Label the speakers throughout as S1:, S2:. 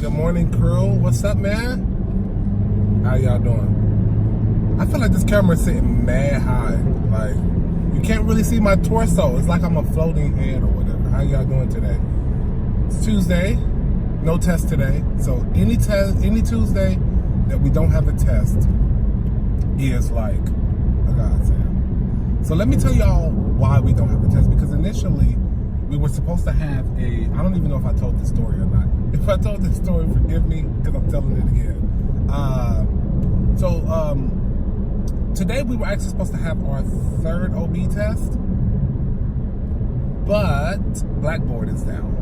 S1: Good morning, crew. What's up, man? How y'all doing? I feel like this camera is sitting mad high. Like, you can't really see my torso. It's like I'm a floating head or whatever. How y'all doing today? It's Tuesday. No test today. So any Tuesday that we don't have a test is like a godsend. So let me tell y'all why we don't have a test. Because initially, we were supposed to have I don't even know if I told this story or not. If I told this story, forgive me, because I'm telling it again. Today we were actually supposed to have our third OB test, but Blackboard is down.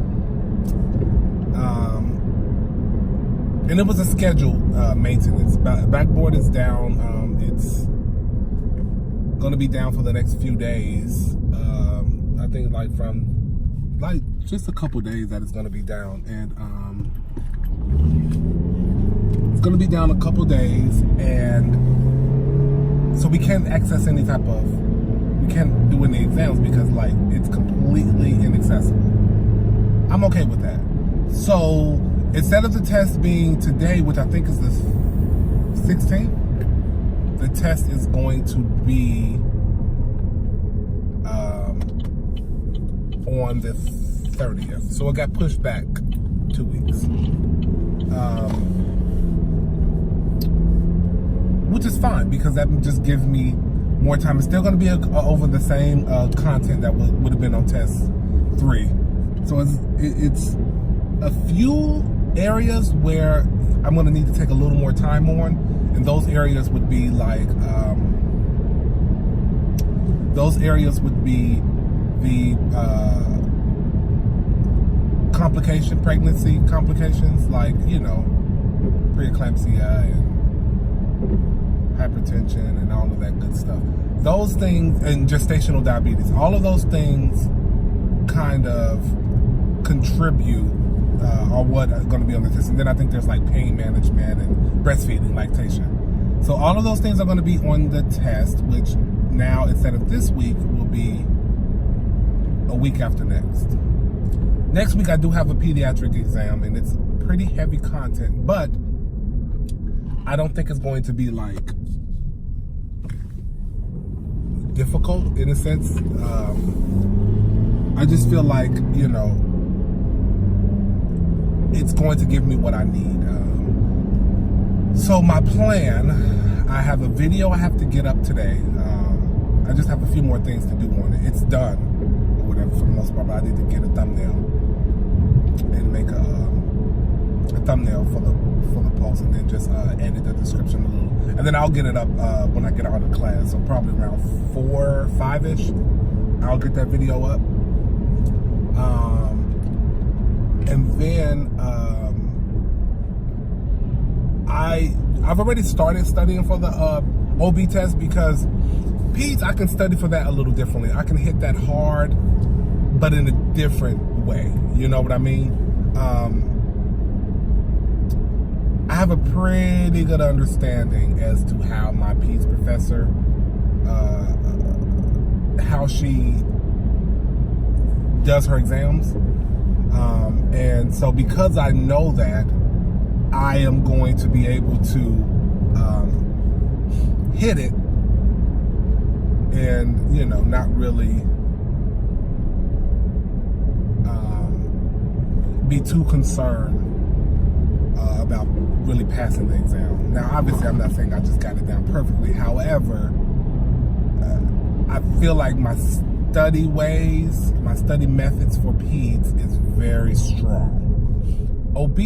S1: And it was a scheduled maintenance. Blackboard is down. It's going to be down for the next few days. I think from just a couple days that it's going to be down, and it's going to be down a couple days, and so we can't access we can't do any exams because it's completely inaccessible. I'm okay with that. So instead of the test being today, which I think is the 16th, the test is going to be on the 30th. So it got pushed back 2 weeks. Which is fine because that just gives me more time. It's still going to be over the same content that would have been on test 3. So it's a few areas where I'm going to need to take a little more time on, and those areas would be the pregnancy complications, preeclampsia and hypertension and all of that good stuff. Those things, and gestational diabetes, all of those things kind of contribute or what are going to be on the test. And then I think there's pain management and breastfeeding, lactation. So all of those things are going to be on the test, which now instead of this week will be a week after next. Next week I do have a pediatric exam, and it's pretty heavy content, but I don't think it's going to be difficult in a sense. I just feel it's going to give me what I need. So my plan, I have a video I have to get up today. I just have a few more things to do on it. It's done, or whatever, for the most part, but I need to get a thumbnail and make a thumbnail for the post, and then just edit the description a little. And then I'll get it up when I get out of class, so probably around 4, 5-ish, I'll get that video up. And then I've already started studying for the OB test, because peds, I can study for that a little differently. I can hit that hard, but in a different way. You know what I mean? I have a pretty good understanding as to how my peds professor, how she does her exams. And so because I know that, I am going to be able to hit it and, not really be too concerned about really passing the exam. Now, obviously, I'm not saying I just got it down perfectly. However, I feel like my study methods for peds is very strong. OB,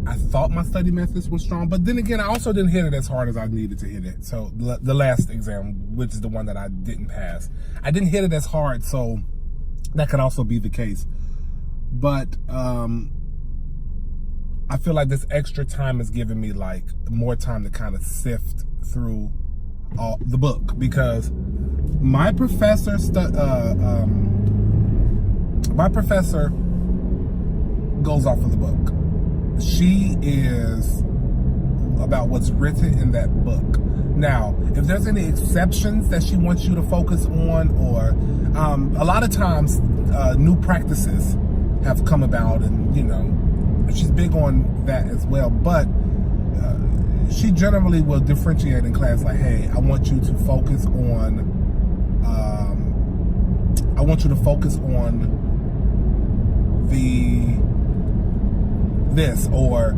S1: I thought my study methods were strong, but then again, I also didn't hit it as hard as I needed to hit it. So the last exam, which is the one that I didn't pass, I didn't hit it as hard, so that could also be the case. But I feel like this extra time is giving me more time to kind of sift through the book, because my professor goes off of the book. She is about what's written in that book. Now, if there's any exceptions that she wants you to focus on, or a lot of times new practices have come about, and she's big on that as well. But she generally will differentiate in class, like, hey, I want you to focus on this, or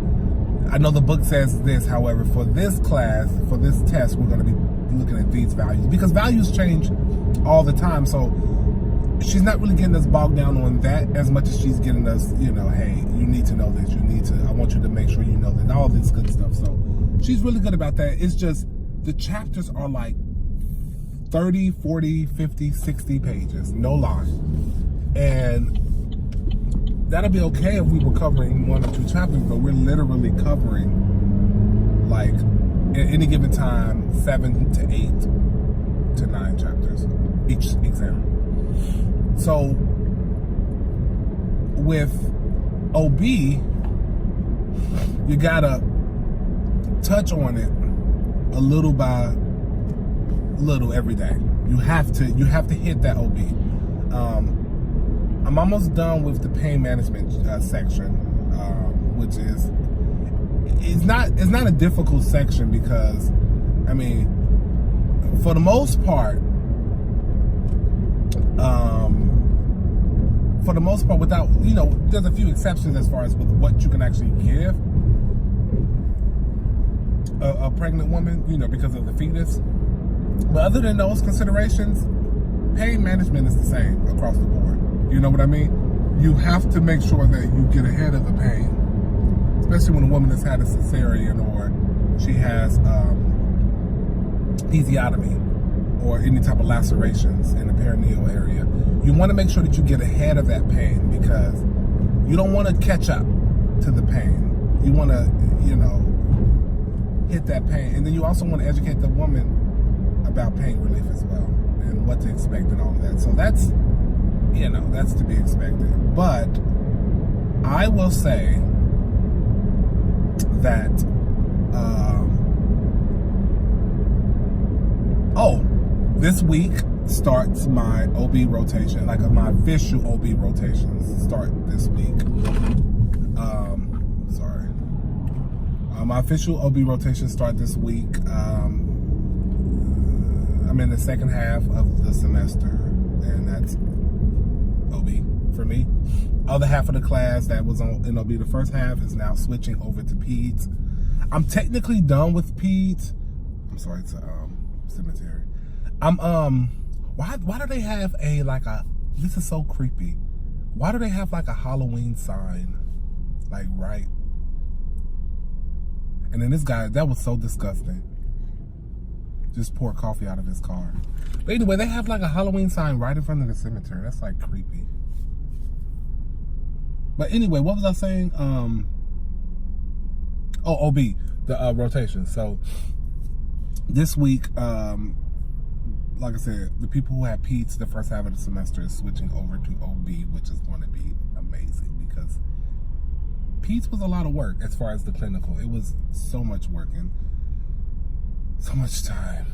S1: I know the book says this, however, for this class, for this test, we're going to be looking at these values, because values change all the time. So she's not really getting us bogged down on that as much as she's getting us, you know, hey, you need to know this, I want you to make sure you know that, all this good stuff. So she's really good about that. It's just the chapters are like 30, 40, 50, 60 pages, no lie. And that'll be okay if we were covering 1 or 2 chapters, but we're literally covering, like, at any given time, 7 to 8 to 9 chapters each exam. So with OB, you gotta touch on it a little by little every day. You have to hit that OB. I'm almost done with the pain management section, which is it's not a difficult section, because I mean, for the most part, without, you know, there's a few exceptions as far as with what you can actually give a pregnant woman, you know, because of the fetus. But other than those considerations, pain management is the same across the board. You know what I mean? You have to make sure that you get ahead of the pain, especially when a woman has had a cesarean, or she has episiotomy, or any type of lacerations in the perineal area. You want to make sure that you get ahead of that pain, because you don't want to catch up to the pain. You want to, you know, hit that pain. And then you also want to educate the woman about pain relief as well, and what to expect and all of that. So that's, you know, that's to be expected. But I will say that, this week starts my OB rotation, like my official OB rotations start this week. My official OB rotations start this week. I'm in the second half of the semester, and that's OB for me. Other half of the class that was in OB the first half is now switching over to peds. I'm technically done with peds. I'm sorry, it's cemetery. Why do they have this is so creepy. Why do they have like a Halloween sign, like, right? And then this guy, that was so disgusting. Just poured coffee out of his car. But anyway, they have like a Halloween sign right in front of the cemetery. That's like creepy. But anyway, what was I saying? OB, the rotation. So this week, like I said, the people who had peds the first half of the semester is switching over to OB, which is going to be amazing, because peds was a lot of work as far as the clinical. It was so much work and so much time.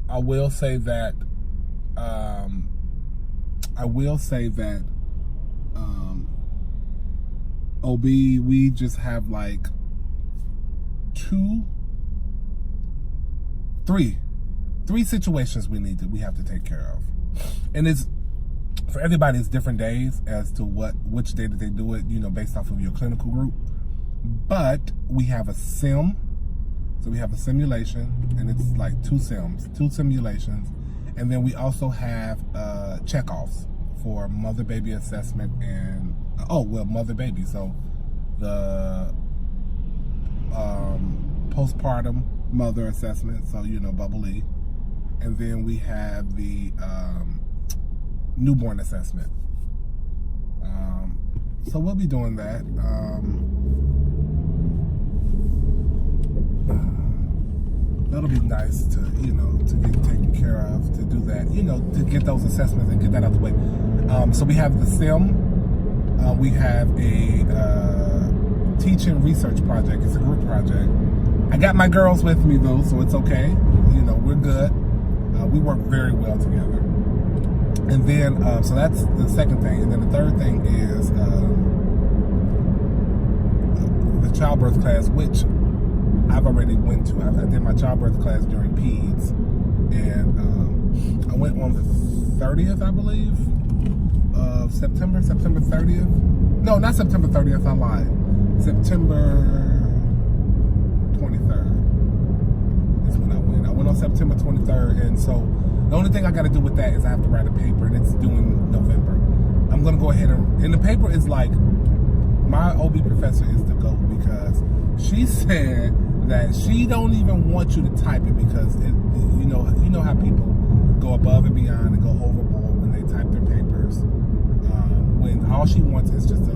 S1: I will say that OB, we just have like three situations we have to take care of. And it's, for everybody, it's different days as to which day that they do it, you know, based off of your clinical group. But we have a sim, so we have a simulation, and it's like 2 simulations. And then we also have checkoffs for mother-baby assessment and, mother-baby. So the postpartum mother assessment, so, you know, bubbly. And then we have the newborn assessment. So we'll be doing that. That'll be nice to, you know, to get taken care of, to do that, you know, to get those assessments and get that out the way. So we have the sim. We have a teaching research project. It's a group project. I got my girls with me though, so it's okay. You know, we're good. We work very well together. And then, so that's the second thing. And then the third thing is the childbirth class, which I've already went to. I did my childbirth class during PEDS. And I went on the 30th, I believe, of September 30th. No, not September 30th, I lied. September 23rd is when I went. I went on September 23rd, and so the only thing I got to do with that is I have to write a paper, and it's due in November. I'm going to go ahead and the paper is like, my OB professor is the GOAT, because she said that she don't even want you to type it, because you know how people go above and beyond and go overboard when they type their papers, when all she wants is just a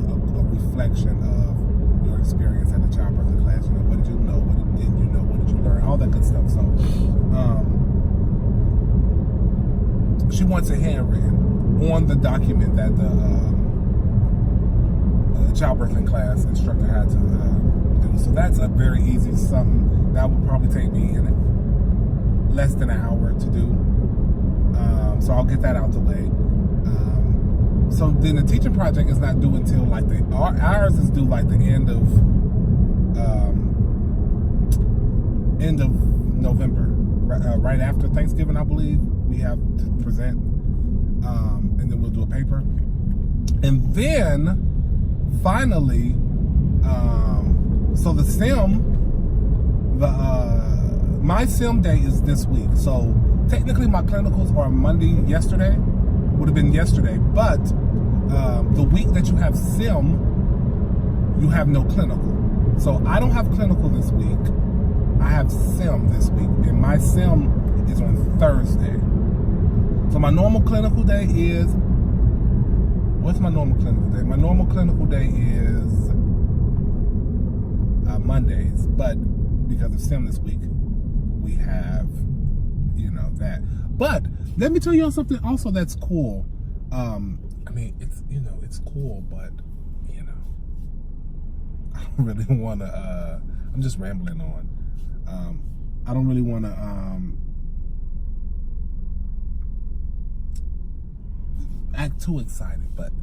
S1: reflection of your experience at the childbirth class. You know, what did you know, what didn't you know, what did you learn, all that good stuff. So she wants it handwritten on the document that the childbirthing class instructor had to do. So that's a very easy something that would probably take me less than an hour to do. So I'll get that out the way. So then the teaching project is not due until like ours is due like the end of November, right after Thanksgiving, I believe. We have to present, and then we'll do a paper, and then finally, so the sim, my sim day is this week. So technically my clinicals are yesterday, would have been yesterday, but the week that you have sim, you have no clinical. So I don't have clinical this week. I have sim this week, and my sim is on Thursday. So my normal clinical day is, what's my normal clinical day? My normal clinical day is Mondays, but because of sim this week, we have, that. But let me tell you something also that's cool. I mean, it's cool, but, I don't really want to, I'm just rambling on. I don't really want to, act too excited, but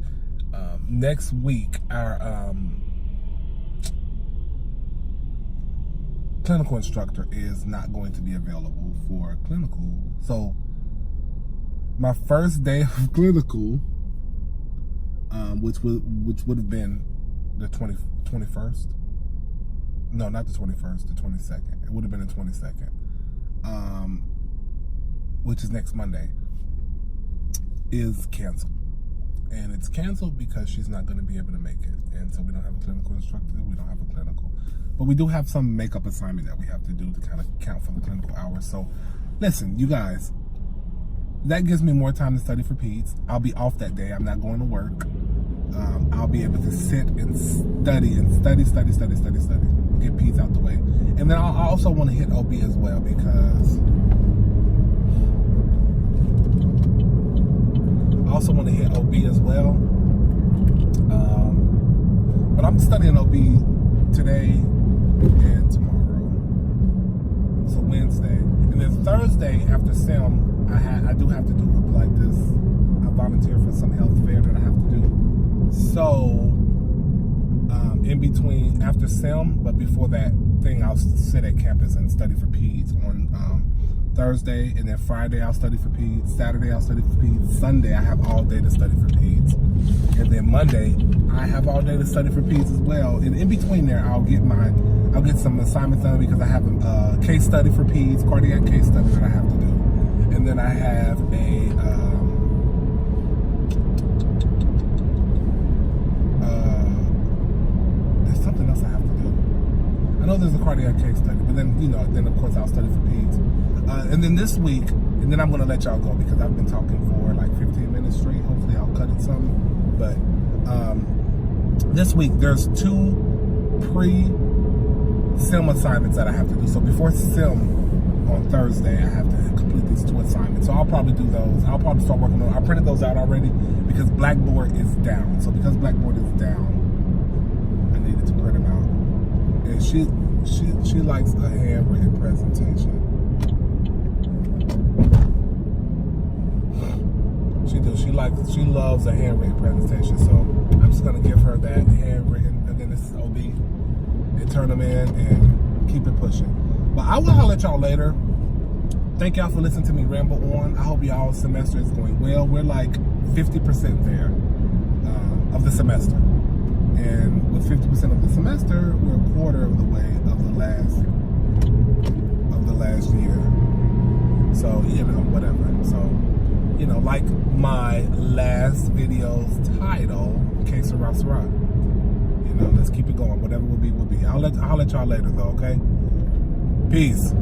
S1: next week our clinical instructor is not going to be available for clinical. So my first day of clinical, which would have been the 21st. No, not the 21st, the 22nd. It would have been the 22nd, which is next Monday, is canceled. And it's canceled because she's not going to be able to make it. And so we don't have a clinical instructor, we don't have a clinical. But we do have some makeup assignment that we have to do to kind of count for the clinical hours. So listen, you guys, that gives me more time to study for PEDS. I'll be off that day. I'm not going to work. I'll be able to sit and study, get PEDS out the way. And then I also want to hit OB as well, because I also want to hit OB as well. But I'm studying OB today and tomorrow. So Wednesday. And then Thursday after sim, I do have to do like this. I volunteer for some health fair that I have to do. So in between, after sim, but before that thing, I'll sit at campus and study for PEDS on Thursday, and then Friday I'll study for PEDS, Saturday I'll study for PEDS, Sunday I have all day to study for PEDS, and then Monday I have all day to study for PEDS as well. And in between there, I'll get some assignments done, because I have a case study for PEDS, cardiac case study that I have to do, and then I have there's something else I have to do. I know there's a cardiac case study, but then, then of course I'll study for PEDS. And then this week, and then I'm going to let y'all go, because I've been talking for like 15 minutes straight. Hopefully I'll cut it some. But this week, there's 2 pre-sim assignments that I have to do. So before sim on Thursday, I have to complete these 2 assignments. So I'll probably do those. I'll probably start working on them. I printed those out already, because Blackboard is down. So because Blackboard is down, I needed to print them out. And she likes the handwritten presentation. She do. she loves a handwritten presentation, so I'm just gonna give her that handwritten, and then this is OB, and turn them in and keep it pushing. But I will holler at y'all later. Thank y'all for listening to me ramble on. I hope y'all's semester is going well. We're like 50% there of the semester, and with 50% of the semester, we're a quarter of the way of the last year. So, you know, whatever. So, you know, like my last video's title, Que Sera Sera. You know, let's keep it going. Whatever will be, will be. I'll let y'all later though, okay? Peace.